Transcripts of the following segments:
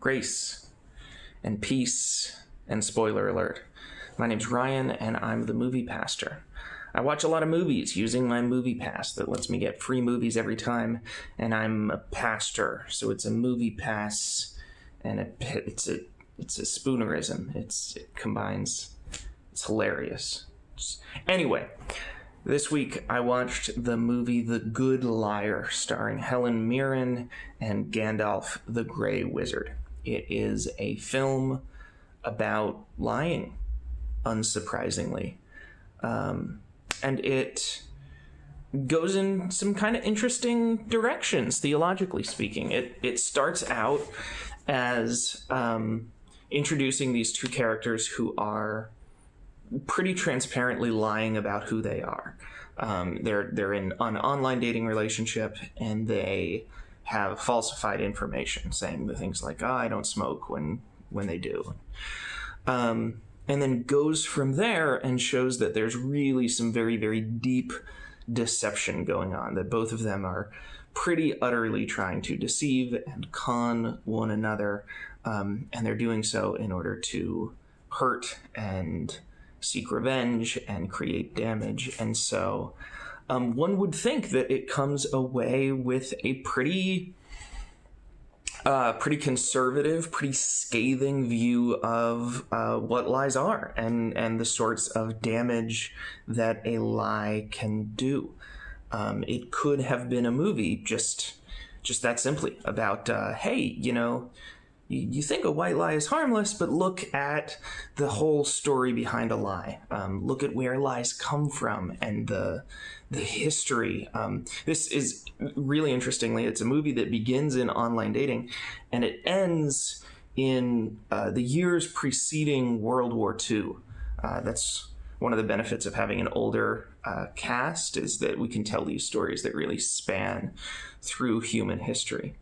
grace and peace and spoiler alert. My name's Ryan and I'm the movie pastor. I watch a lot of movies using my movie pass that lets me get free movies every time, and I'm a pastor, so it's a movie pass, and it's a spoonerism. It combines. It's hilarious. Anyway, this week I watched the movie The Good Liar, starring Helen Mirren and Gandalf the Grey Wizard. It is a film about lying, unsurprisingly. And it goes in some kind of interesting directions, theologically speaking. It starts out as introducing these two characters who are pretty transparently lying about who they are. They're in an online dating relationship, and they have falsified information, saying the things like, "Oh, I don't smoke," when they do. And then goes from there and shows that there's really some very, very deep deception going on, that both of them are pretty utterly trying to deceive and con one another, and they're doing so in order to hurt and seek revenge and create damage. And so one would think that it comes away with a pretty conservative, pretty scathing view of what lies are and the sorts of damage that a lie can do. It could have been a movie just that simply about, hey, you think a white lie is harmless, but look at the whole story behind a lie. Look at where lies come from and the history. This is really interestingly, it's a movie that begins in online dating and it ends in the years preceding World War II. That's one of the benefits of having an older cast, is that we can tell these stories that really span through human history.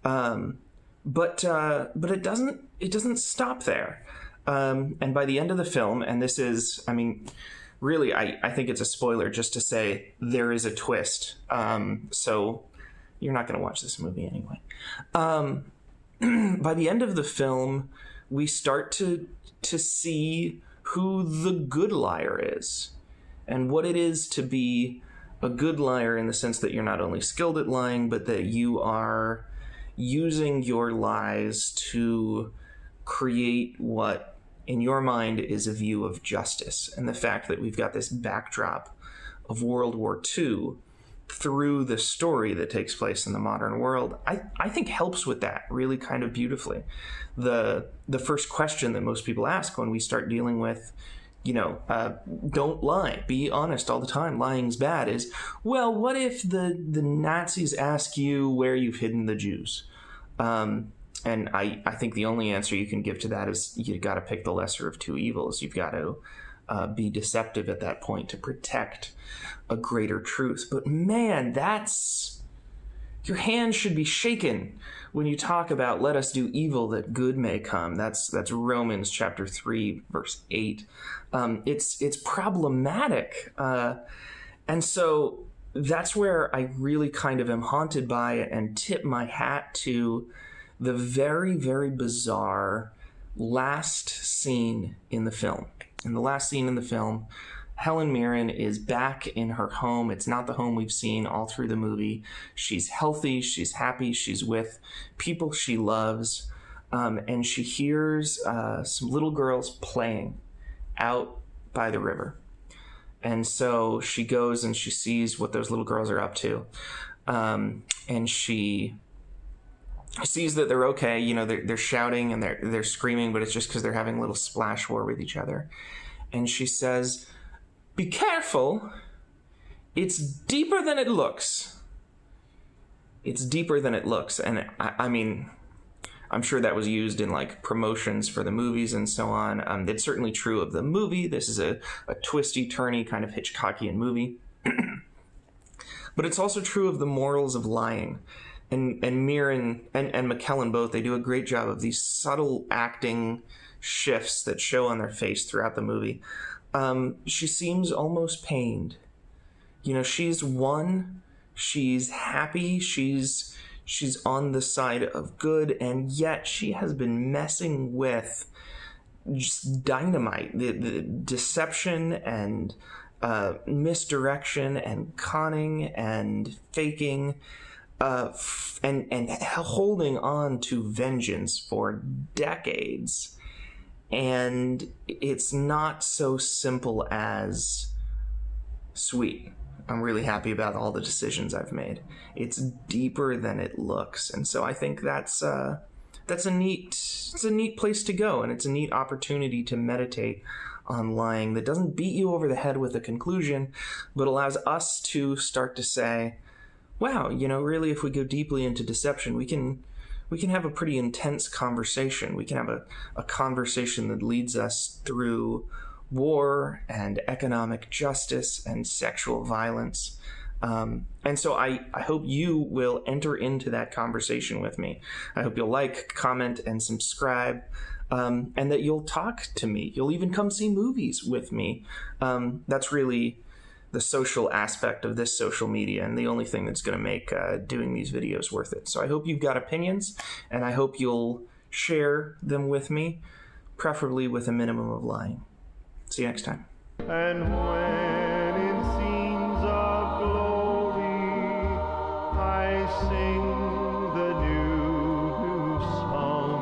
But it doesn't stop there. And by the end of the film, and this is, really, I think it's a spoiler just to say there is a twist. So you're not going to watch this movie anyway. By the end of the film, we start to see who the good liar is and what it is to be a good liar, in the sense that you're not only skilled at lying, but that you are using your lies to create what in your mind is a view of justice. And the fact that we've got this backdrop of World War II through the story that takes place in the modern world, I think helps with that really kind of beautifully. The first question that most people ask when we start dealing with, don't lie, be honest all the time, lying's bad, is, well, what if the Nazis ask you where you've hidden the Jews? And I think the only answer you can give to that is you got to pick the lesser of two evils. You've got to be deceptive at that point to protect a greater truth. But man, your hand should be shaken when you talk about let us do evil that good may come. That's Romans chapter 3, verse 8. It's problematic. And so that's where I really kind of am haunted by it and tip my hat to the very, very bizarre last scene in the film. In the last scene in the film, Helen Mirren is back in her home. It's not the home we've seen all through the movie. She's healthy, she's happy, she's with people she loves, and she hears some little girls playing out by the river. And so she goes and she sees what those little girls are up to, and she sees that they're okay. They're shouting and they're screaming, but it's just because they're having a little splash war with each other. And she says, "Be careful. It's deeper than it looks." It's deeper than it looks. And I'm sure that was used in like promotions for the movies and so on. That's certainly true of the movie. This is a twisty, turny kind of Hitchcockian movie. But it's also true of the morals of lying. And Mirren and McKellen both, they do a great job of these subtle acting shifts that show on their face throughout the movie. She seems almost pained. She's won. She's happy. She's She's on the side of good, and yet she has been messing with just dynamite, the deception and misdirection and conning and faking, and holding on to vengeance for decades. And it's not so simple as, sweet, I'm really happy about all the decisions I've made. It's deeper than it looks. And so I think that's a neat place to go, and it's a neat opportunity to meditate on lying that doesn't beat you over the head with a conclusion, but allows us to start to say, wow, really, if we go deeply into deception, we can have a pretty intense conversation. We can have a conversation that leads us through war and economic justice and sexual violence. And so I hope you will enter into that conversation with me. I hope you'll like, comment, and subscribe, and that you'll talk to me. You'll even come see movies with me. That's really the social aspect of this social media, and the only thing that's going to make doing these videos worth it. So I hope you've got opinions, and I hope you'll share them with me, preferably with a minimum of lying. See you next time. And when in scenes of glory I sing the new song,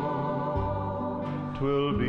'twill be